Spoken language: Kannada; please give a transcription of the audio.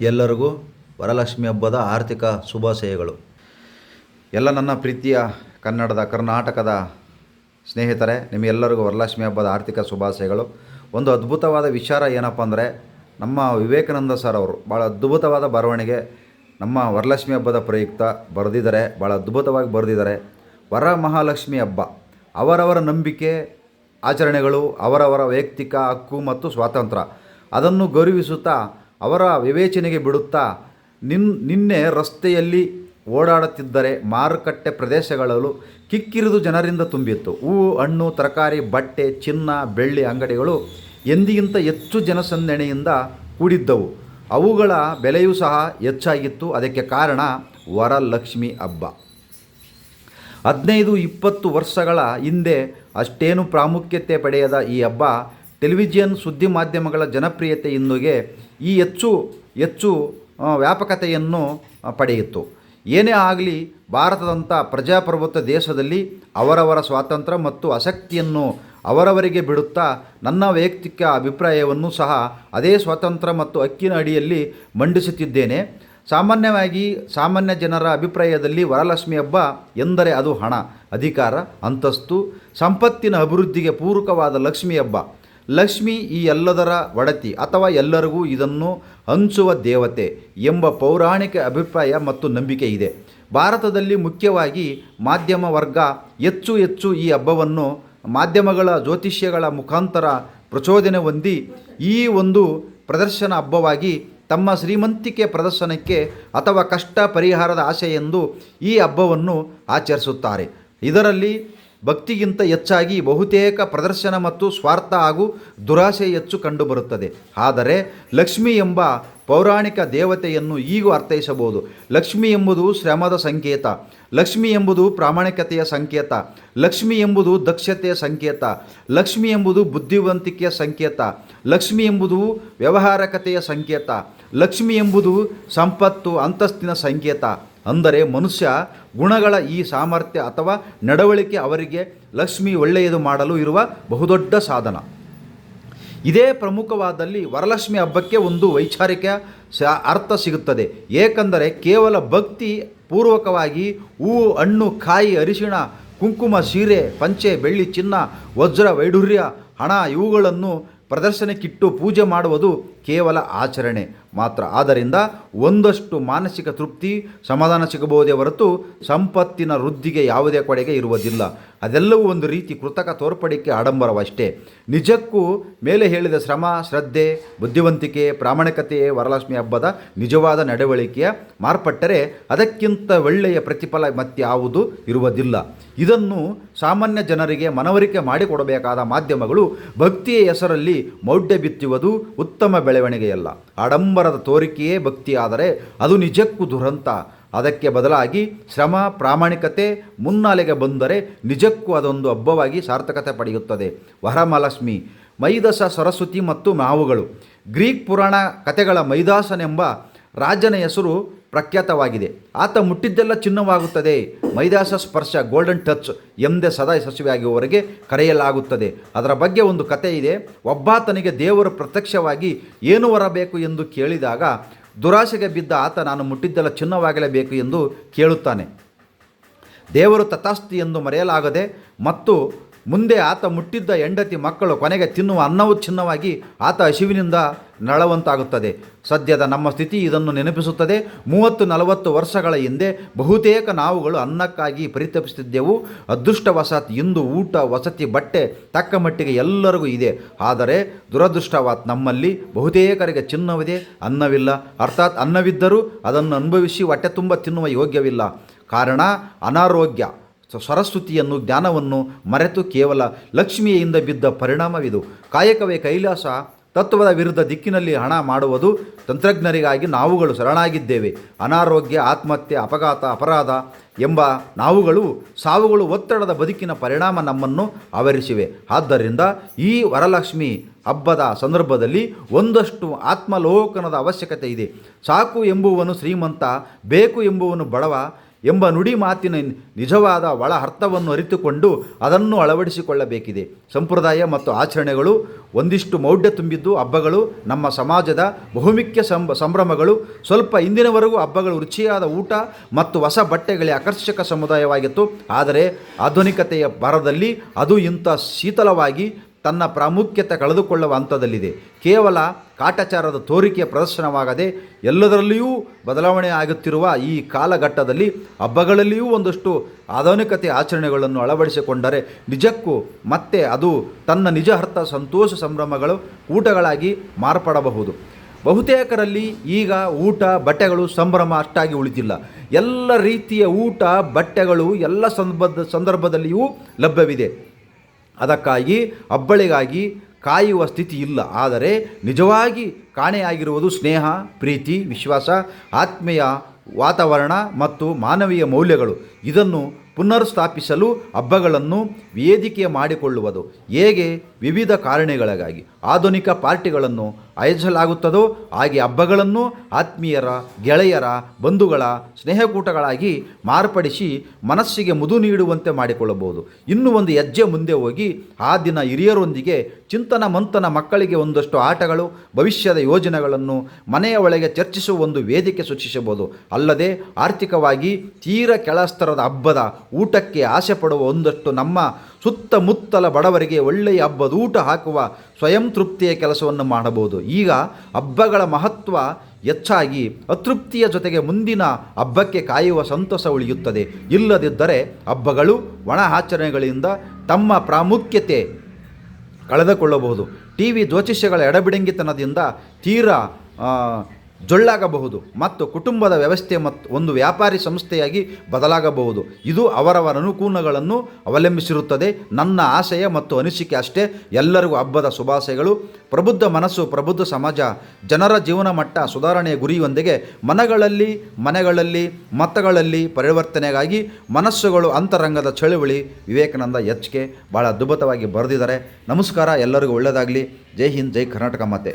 ಎಲ್ಲರಿಗೂ ವರಲಕ್ಷ್ಮಿ ಹಬ್ಬದ ಆರ್ಥಿಕ ಶುಭಾಶಯಗಳು. ಎಲ್ಲ ನನ್ನ ಪ್ರೀತಿಯ ಕರ್ನಾಟಕದ ಸ್ನೇಹಿತರೆ, ನಿಮಗೆಲ್ಲರಿಗೂ ವರಲಕ್ಷ್ಮಿ ಹಬ್ಬದ ಆರ್ಥಿಕ ಶುಭಾಶಯಗಳು. ಒಂದು ಅದ್ಭುತವಾದ ವಿಚಾರ ಏನಪ್ಪ ಅಂದರೆ, ನಮ್ಮ ವಿವೇಕಾನಂದ ಸರ್ ಅವರು ಭಾಳ ಅದ್ಭುತವಾದ ಬರವಣಿಗೆ ನಮ್ಮ ವರಲಕ್ಷ್ಮಿ ಹಬ್ಬದ ಪ್ರಯುಕ್ತ ಬರೆದಿದ್ದಾರೆ. ಭಾಳ ಅದ್ಭುತವಾಗಿ ಬರೆದಿದ್ದಾರೆ. ವರ ಮಹಾಲಕ್ಷ್ಮಿ ಹಬ್ಬ ಅವರವರ ನಂಬಿಕೆ ಆಚರಣೆಗಳು, ಅವರವರ ವೈಯಕ್ತಿಕ ಹಕ್ಕು ಮತ್ತು ಸ್ವಾತಂತ್ರ್ಯ ಅದನ್ನು ಗೌರವಿಸುತ್ತಾ ಅವರ ವಿವೇಚನೆಗೆ ಬಿಡುತ್ತಾ ನಿನ್ನೆ ರಸ್ತೆಯಲ್ಲಿ ಓಡಾಡುತ್ತಿದ್ದರೆ ಮಾರುಕಟ್ಟೆ ಪ್ರದೇಶಗಳಲ್ಲೂ ಕಿಕ್ಕಿರಿದು ಜನರಿಂದ ತುಂಬಿತ್ತು. ಹೂವು, ಹಣ್ಣು, ತರಕಾರಿ, ಬಟ್ಟೆ, ಚಿನ್ನ, ಬೆಳ್ಳಿ ಅಂಗಡಿಗಳು ಎಂದಿಗಿಂತ ಹೆಚ್ಚು ಜನಸಂದಣಿಯಿಂದ ಕೂಡಿದ್ದವು. ಅವುಗಳ ಬೆಲೆಯೂ ಸಹ ಹೆಚ್ಚಾಗಿತ್ತು. ಅದಕ್ಕೆ ಕಾರಣ ವರಲಕ್ಷ್ಮಿ ಹಬ್ಬ. 15-20 ವರ್ಷಗಳ ಹಿಂದೆ ಅಷ್ಟೇನು ಪ್ರಾಮುಖ್ಯತೆ ಪಡೆಯದ ಈ ಹಬ್ಬ ಟೆಲಿವಿಷನ್ ಸುದ್ದಿ ಮಾಧ್ಯಮಗಳ ಜನಪ್ರಿಯತೆಯೊಂದಿಗೆ ಹೆಚ್ಚು ವ್ಯಾಪಕತೆಯನ್ನು ಪಡೆಯಿತು. ಏನೇ ಆಗಲಿ, ಭಾರತದಂಥ ಪ್ರಜಾಪ್ರಭುತ್ವ ದೇಶದಲ್ಲಿ ಅವರವರ ಸ್ವಾತಂತ್ರ್ಯ ಮತ್ತು ಆಸಕ್ತಿಯನ್ನು ಅವರವರಿಗೆ ಬಿಡುತ್ತಾ ನನ್ನ ವೈಯಕ್ತಿಕ ಅಭಿಪ್ರಾಯವನ್ನು ಸಹ ಅದೇ ಸ್ವಾತಂತ್ರ್ಯ ಮತ್ತು ಹಕ್ಕಿನ ಅಡಿಯಲ್ಲಿ ಮಂಡಿಸುತ್ತಿದ್ದೇನೆ. ಸಾಮಾನ್ಯ ಜನರ ಅಭಿಪ್ರಾಯದಲ್ಲಿ ವರಲಕ್ಷ್ಮಿ ಹಬ್ಬ ಎಂದರೆ ಅದು ಹಣ, ಅಧಿಕಾರ, ಅಂತಸ್ತು, ಸಂಪತ್ತಿನ ಅಭಿವೃದ್ಧಿಗೆ ಪೂರಕವಾದ ಲಕ್ಷ್ಮಿ ಹಬ್ಬ. ಲಕ್ಷ್ಮಿ ಈ ಎಲ್ಲದರ ಒಡತಿ ಅಥವಾ ಎಲ್ಲರಿಗೂ ಇದನ್ನು ಹಂಚುವ ದೇವತೆ ಎಂಬ ಪೌರಾಣಿಕ ಅಭಿಪ್ರಾಯ ಮತ್ತು ನಂಬಿಕೆ ಇದೆ. ಭಾರತದಲ್ಲಿ ಮುಖ್ಯವಾಗಿ ಮಾಧ್ಯಮ ವರ್ಗ ಹೆಚ್ಚು ಈ ಹಬ್ಬವನ್ನು ಮಾಧ್ಯಮಗಳ ಜ್ಯೋತಿಷ್ಯಗಳ ಮುಖಾಂತರ ಪ್ರಚೋದನೆ ಹೊಂದಿ ಈ ಒಂದು ಪ್ರದರ್ಶನ ಹಬ್ಬವಾಗಿ ತಮ್ಮ ಶ್ರೀಮಂತಿಕೆ ಪ್ರದರ್ಶನಕ್ಕೆ ಅಥವಾ ಕಷ್ಟ ಪರಿಹಾರದ ಆಸೆ ಎಂದು ಈ ಹಬ್ಬವನ್ನು ಆಚರಿಸುತ್ತಾರೆ. ಇದರಲ್ಲಿ ಭಕ್ತಿಗಿಂತ ಹೆಚ್ಚಾಗಿ ಬಹುತೇಕ ಪ್ರದರ್ಶನ ಮತ್ತು ಸ್ವಾರ್ಥ ಹಾಗೂ ದುರಾಸೆ ಹೆಚ್ಚು ಕಂಡುಬರುತ್ತದೆ. ಆದರೆ ಲಕ್ಷ್ಮಿ ಎಂಬ ಪೌರಾಣಿಕ ದೇವತೆಯನ್ನು ಹೀಗೂ ಅರ್ಥೈಸಬಹುದು. ಲಕ್ಷ್ಮಿ ಎಂಬುದು ಶ್ರಮದ ಸಂಕೇತ, ಲಕ್ಷ್ಮಿ ಎಂಬುದು ಪ್ರಾಮಾಣಿಕತೆಯ ಸಂಕೇತ, ಲಕ್ಷ್ಮಿ ಎಂಬುದು ದಕ್ಷತೆಯ ಸಂಕೇತ, ಲಕ್ಷ್ಮಿ ಎಂಬುದು ಬುದ್ಧಿವಂತಿಕೆಯ ಸಂಕೇತ, ಲಕ್ಷ್ಮಿ ಎಂಬುದು ವ್ಯವಹಾರಕತೆಯ ಸಂಕೇತ, ಲಕ್ಷ್ಮಿ ಎಂಬುದು ಸಂಪತ್ತು ಅಂತಸ್ತಿನ ಸಂಕೇತ. ಅಂದರೆ ಮನುಷ್ಯ ಗುಣಗಳ ಈ ಸಾಮರ್ಥ್ಯ ಅಥವಾ ನಡವಳಿಕೆ ಅವರಿಗೆ ಲಕ್ಷ್ಮಿ ಒಳ್ಳೆಯದು ಮಾಡಲು ಇರುವ ಬಹುದೊಡ್ಡ ಸಾಧನ. ಇದೇ ಪ್ರಮುಖವಾದಲ್ಲಿ ವರಲಕ್ಷ್ಮಿ ಹಬ್ಬಕ್ಕೆ ಒಂದು ವೈಚಾರಿಕ ಅರ್ಥ ಸಿಗುತ್ತದೆ. ಏಕೆಂದರೆ ಕೇವಲ ಭಕ್ತಿ ಪೂರ್ವಕವಾಗಿ ಹೂವು, ಹಣ್ಣು, ಕಾಯಿ, ಅರಿಶಿಣ, ಕುಂಕುಮ, ಸೀರೆ, ಪಂಚೆ, ಬೆಳ್ಳಿ, ಚಿನ್ನ, ವಜ್ರ, ವೈಢೂರ್ಯ, ಹಣ ಇವುಗಳನ್ನು ಪ್ರದರ್ಶನಕ್ಕಿಟ್ಟು ಪೂಜೆ ಮಾಡುವುದು ಕೇವಲ ಆಚರಣೆ ಮಾತ್ರ. ಆದ್ದರಿಂದ ಒಂದಷ್ಟು ಮಾನಸಿಕ ತೃಪ್ತಿ, ಸಮಾಧಾನ ಸಿಗಬಹುದೇ ಹೊರತು ಸಂಪತ್ತಿನ ವೃದ್ಧಿಗೆ ಯಾವುದೇ ಕೊಡುಗೆ ಇರುವುದಿಲ್ಲ. ಅದೆಲ್ಲವೂ ಒಂದು ರೀತಿ ಕೃತಕ ತೋರ್ಪಡಿಕೆ, ಆಡಂಬರವಷ್ಟೇ. ನಿಜಕ್ಕೂ ಮೇಲೆ ಹೇಳಿದ ಶ್ರಮ, ಶ್ರದ್ಧೆ, ಬುದ್ಧಿವಂತಿಕೆ, ಪ್ರಾಮಾಣಿಕತೆಯೇ ವರಲಕ್ಷ್ಮಿ ಹಬ್ಬದ ನಿಜವಾದ ನಡವಳಿಕೆಯ ಮಾರ್ಪಟ್ಟರೆ ಅದಕ್ಕಿಂತ ಒಳ್ಳೆಯ ಪ್ರತಿಫಲ ಮತ್ಯಾವುದೂ ಇರುವುದಿಲ್ಲ. ಇದನ್ನು ಸಾಮಾನ್ಯ ಜನರಿಗೆ ಮನವರಿಕೆ ಮಾಡಿಕೊಡಬೇಕಾದ ಮಾಧ್ಯಮಗಳು ಭಕ್ತಿಯ ಹೆಸರಲ್ಲಿ ಮೌಢ್ಯ ಬಿತ್ತುವುದು ಉತ್ತಮ ಬೆಳವಣಿಗೆಯಲ್ಲ. ಆಡಂಬರದ ತೋರಿಕೆಯೇ ಭಕ್ತಿಯಾದರೆ ಅದು ನಿಜಕ್ಕೂ ದುರಂತ. ಅದಕ್ಕೆ ಬದಲಾಗಿ ಶ್ರಮ, ಪ್ರಾಮಾಣಿಕತೆ ಮುನ್ನೆಲೆಗೆ ಬಂದರೆ ನಿಜಕ್ಕೂ ಅದೊಂದು ಹಬ್ಬವಾಗಿ ಸಾರ್ಥಕತೆ ಪಡೆಯುತ್ತದೆ. ವರಮಹಾಲಕ್ಷ್ಮಿ, ಮೈದಸ, ಸರಸ್ವತಿ ಮತ್ತು ಮಾವುಗಳು. ಗ್ರೀಕ್ ಪುರಾಣ ಕಥೆಗಳ ಮೈದಾಸನೆಂಬ ರಾಜನ ಹೆಸರು ಪ್ರಖ್ಯಾತವಾಗಿದೆ. ಆತ ಮುಟ್ಟಿದ್ದೆಲ್ಲ ಚಿನ್ನವಾಗುತ್ತದೆ, ಮೈದಾಸ ಸ್ಪರ್ಶ, ಗೋಲ್ಡನ್ ಟಚ್ ಎಂದೇ ಸದಾ ಯಶಸ್ವಿಯಾಗುವವರೆಗೆ ಕರೆಯಲಾಗುತ್ತದೆ. ಅದರ ಬಗ್ಗೆ ಒಂದು ಕಥೆ ಇದೆ. ಒಬ್ಬಾತನಿಗೆ ದೇವರು ಪ್ರತ್ಯಕ್ಷವಾಗಿ ಏನು ಹೊರಬೇಕು ಎಂದು ಕೇಳಿದಾಗ ದುರಾಸೆಗೆ ಬಿದ್ದ ಆತ ನಾನು ಮುಟ್ಟಿದ್ದೆಲ್ಲ ಚಿನ್ನವಾಗಲೇಬೇಕು ಎಂದು ಕೇಳುತ್ತಾನೆ. ದೇವರು ತಥಾಸ್ತು ಎಂದು ಮರೆಯಲಾಗದೆ ಮತ್ತು ಮುಂದೆ ಆತ ಮುಟ್ಟಿದ್ದ ಹೆಂಡತಿ, ಮಕ್ಕಳು, ಕೊನೆಗೆ ತಿನ್ನುವ ಅನ್ನವೂ ಚಿನ್ನವಾಗಿ ಆತ ಹಸಿವಿನಿಂದ ನರಳುವಂತಾಗುತ್ತದೆ. ಸದ್ಯದ ನಮ್ಮ ಸ್ಥಿತಿ ಇದನ್ನು ನೆನಪಿಸುತ್ತದೆ. 30-40 ವರ್ಷಗಳ ಹಿಂದೆ ಬಹುತೇಕ ನಾವುಗಳು ಅನ್ನಕ್ಕಾಗಿ ಪರಿತಪಿಸುತ್ತಿದ್ದೆವು. ಅದೃಷ್ಟವಶಾತ್ ಇಂದು ಊಟ, ವಸತಿ, ಬಟ್ಟೆ ತಕ್ಕ ಮಟ್ಟಿಗೆ ಎಲ್ಲರಿಗೂ ಇದೆ. ಆದರೆ ದುರದೃಷ್ಟವಶಾತ್ ನಮ್ಮಲ್ಲಿ ಬಹುತೇಕರಿಗೆ ಚಿನ್ನವಿದೆ, ಅನ್ನವಿಲ್ಲ. ಅರ್ಥಾತ್ ಅನ್ನವಿದ್ದರೂ ಅದನ್ನು ಅನುಭವಿಸಿ ಹೊಟ್ಟೆ ತುಂಬ ತಿನ್ನುವ ಯೋಗ್ಯವಿಲ್ಲ. ಕಾರಣ ಅನಾರೋಗ್ಯ. ಸರಸ್ವತಿಯನ್ನು, ಜ್ಞಾನವನ್ನು ಮರೆತು ಕೇವಲ ಲಕ್ಷ್ಮಿಯಿಂದ ಬಿದ್ದ ಪರಿಣಾಮವಿದು. ಕಾಯಕವೇ ಕೈಲಾಸ ತತ್ವದ ವಿರುದ್ಧ ದಿಕ್ಕಿನಲ್ಲಿ ಹಣ ಮಾಡುವುದು ತಂತ್ರಜ್ಞರಿಗಾಗಿ ನಾವುಗಳು ಶರಣಾಗಿದ್ದೇವೆ. ಅನಾರೋಗ್ಯ, ಆತ್ಮಹತ್ಯೆ, ಅಪಘಾತ, ಅಪರಾಧ ಎಂಬ ನಾವುಗಳು ಸಾವುಗಳು ಒತ್ತಡದ ಬದುಕಿನ ಪರಿಣಾಮ ನಮ್ಮನ್ನು ಆವರಿಸಿವೆ. ಆದ್ದರಿಂದ ಈ ವರಲಕ್ಷ್ಮಿ ಹಬ್ಬದ ಸಂದರ್ಭದಲ್ಲಿ ಒಂದಷ್ಟು ಆತ್ಮಲೋಕನದ ಅವಶ್ಯಕತೆ ಇದೆ. ಸಾಕು ಎಂಬುವನು ಶ್ರೀಮಂತ, ಬೇಕು ಎಂಬುವನು ಬಡವ ಎಂಬ ನುಡಿ ಮಾತಿನ ನಿಜವಾದ ಒಳ ಅರ್ಥವನ್ನು ಅರಿತುಕೊಂಡು ಅದನ್ನು ಅಳವಡಿಸಿಕೊಳ್ಳಬೇಕಿದೆ. ಸಂಪ್ರದಾಯ ಮತ್ತು ಆಚರಣೆಗಳು ಒಂದಿಷ್ಟು ಮೌಢ್ಯ ತುಂಬಿದ್ದು. ಹಬ್ಬಗಳು ನಮ್ಮ ಸಮಾಜದ ಬಹುಮುಖ್ಯ ಸಂಭ್ರಮಗಳು. ಸ್ವಲ್ಪ ಹಿಂದಿನವರೆಗೂ ಹಬ್ಬಗಳು ರುಚಿಯಾದ ಊಟ ಮತ್ತು ಹೊಸ ಬಟ್ಟೆಗಳೇ ಆಕರ್ಷಕ ಸಮುದಾಯವಾಗಿತ್ತು. ಆದರೆ ಆಧುನಿಕತೆಯ ಭರದಲ್ಲಿ ಅದು ಇಂಥ ಶೀತಲವಾಗಿ ತನ್ನ ಪ್ರಾಮುಖ್ಯತೆ ಕಳೆದುಕೊಳ್ಳುವ ಹಂತದಲ್ಲಿದೆ. ಕೇವಲ ಕಾಟಾಚಾರದ ತೋರಿಕೆಯ ಪ್ರದರ್ಶನವಾಗದೆ ಎಲ್ಲದರಲ್ಲಿಯೂ ಬದಲಾವಣೆ ಆಗುತ್ತಿರುವ ಈ ಕಾಲಘಟ್ಟದಲ್ಲಿ ಹಬ್ಬಗಳಲ್ಲಿಯೂ ಒಂದಷ್ಟು ಆಧುನಿಕತೆ ಆಚರಣೆಗಳನ್ನು ಅಳವಡಿಸಿಕೊಂಡರೆ ನಿಜಕ್ಕೂ ಮತ್ತೆ ಅದು ತನ್ನ ನಿಜ ಅರ್ಥ ಸಂತೋಷ ಸಂಭ್ರಮಗಳು ಊಟಗಳಾಗಿ ಮಾರ್ಪಡಬಹುದು. ಬಹುತೇಕರಲ್ಲಿ ಈಗ ಊಟ ಬಟ್ಟೆಗಳು ಸಂಭ್ರಮ ಅಷ್ಟಾಗಿ ಉಳಿದಿಲ್ಲ. ಎಲ್ಲ ರೀತಿಯ ಊಟ ಬಟ್ಟೆಗಳು ಎಲ್ಲ ಸಂದರ್ಭದಲ್ಲಿಯೂ ಲಭ್ಯವಿದೆ. ಅದಕ್ಕಾಗಿ ಹಬ್ಬಳಿಗಾಗಿ ಕಾಯುವ ಸ್ಥಿತಿ ಇಲ್ಲ. ಆದರೆ ನಿಜವಾಗಿ ಕಾಣೆಯಾಗಿರುವುದು ಸ್ನೇಹ, ಪ್ರೀತಿ, ವಿಶ್ವಾಸ, ಆತ್ಮೀಯ ವಾತಾವರಣ ಮತ್ತು ಮಾನವೀಯ ಮೌಲ್ಯಗಳು. ಇದನ್ನು ಪುನರ್ಸ್ಥಾಪಿಸಲು ಹಬ್ಬಗಳನ್ನು ವೇದಿಕೆ ಮಾಡಿಕೊಳ್ಳುವುದು ಹೇಗೆ ವಿವಿಧ ಕಾರಣಗಳಿಗಾಗಿ ಆಧುನಿಕ ಪಾರ್ಟಿಗಳನ್ನು ಆಯೋಜಿಸಲಾಗುತ್ತದೋ ಹಾಗೆ ಹಬ್ಬಗಳನ್ನು ಆತ್ಮೀಯರ, ಗೆಳೆಯರ, ಬಂಧುಗಳ ಸ್ನೇಹಕೂಟಗಳಾಗಿ ಮಾರ್ಪಡಿಸಿ ಮನಸ್ಸಿಗೆ ಮುದು ನೀಡುವಂತೆ ಮಾಡಿಕೊಳ್ಳಬಹುದು. ಇನ್ನೂ ಒಂದು ಹೆಜ್ಜೆ ಮುಂದೆ ಹೋಗಿ ಆ ದಿನ ಹಿರಿಯರೊಂದಿಗೆ ಚಿಂತನ ಮಂಥನ, ಮಕ್ಕಳಿಗೆ ಒಂದಷ್ಟು ಆಟಗಳು, ಭವಿಷ್ಯದ ಯೋಜನೆಗಳನ್ನು ಮನೆಯ ಒಳಗೆ ಚರ್ಚಿಸುವ ಒಂದು ವೇದಿಕೆ ಸೃಷ್ಟಿಸಬಹುದು. ಅಲ್ಲದೆ ಆರ್ಥಿಕವಾಗಿ ತೀರ ಕೆಳಸ್ತರದ ಹಬ್ಬದ ಊಟಕ್ಕೆ ಆಸೆ ಪಡುವ ಒಂದಷ್ಟು ನಮ್ಮ ಸುತ್ತಮುತ್ತಲ ಬಡವರಿಗೆ ಒಳ್ಳೆಯ ಹಬ್ಬದ ಊಟ ಹಾಕುವ ಸ್ವಯಂ ತೃಪ್ತಿಯ ಕೆಲಸವನ್ನು ಮಾಡಬಹುದು. ಈಗ ಹಬ್ಬಗಳ ಮಹತ್ವ ಹೆಚ್ಚಾಗಿ ಅತೃಪ್ತಿಯ ಜೊತೆಗೆ ಮುಂದಿನ ಹಬ್ಬಕ್ಕೆ ಕಾಯುವ ಸಂತೋಷ ಉಳಿಯುತ್ತದೆ. ಇಲ್ಲದಿದ್ದರೆ ಹಬ್ಬಗಳು ಒಣ ಆಚರಣೆಗಳಿಂದ ತಮ್ಮ ಪ್ರಾಮುಖ್ಯತೆ ಕಳೆದುಕೊಳ್ಳಬಹುದು. ಟಿವಿ ಜ್ಯೋತಿಷ್ಯಗಳ ಎಡಬಿಡಂಗಿತನದಿಂದ ತೀರಾ ಜೊಳ್ಳಾಗಬಹುದು ಮತ್ತು ಕುಟುಂಬದ ವ್ಯವಸ್ಥೆ ಮತ್ತು ಒಂದು ವ್ಯಾಪಾರಿ ಸಂಸ್ಥೆಯಾಗಿ ಬದಲಾಗಬಹುದು. ಇದು ಅವರವರ ಅನುಕೂಲಗಳನ್ನು ಅವಲಂಬಿಸಿರುತ್ತದೆ. ನನ್ನ ಆಶಯ ಮತ್ತು ಅನಿಸಿಕೆ ಅಷ್ಟೇ. ಎಲ್ಲರಿಗೂ ಹಬ್ಬದ ಶುಭಾಶಯಗಳು. ಪ್ರಬುದ್ಧ ಮನಸ್ಸು, ಪ್ರಬುದ್ಧ ಸಮಾಜ, ಜನರ ಜೀವನ ಮಟ್ಟ ಸುಧಾರಣೆಯ ಗುರಿಯೊಂದಿಗೆ ಮನೆಗಳಲ್ಲಿ ಮತಗಳಲ್ಲಿ ಪರಿವರ್ತನೆಗಾಗಿ ಮನಸ್ಸುಗಳು ಅಂತರಂಗದ ಚಳುವಳಿ. ವಿವೇಕಾನಂದ HK ಭಾಳ ಅದ್ಭುತವಾಗಿ ಬರೆದಿದ್ದಾರೆ. ನಮಸ್ಕಾರ, ಎಲ್ಲರಿಗೂ ಒಳ್ಳೆಯದಾಗಲಿ. ಜೈ ಹಿಂದ್, ಜೈ ಕರ್ನಾಟಕ ಮಾತೆ.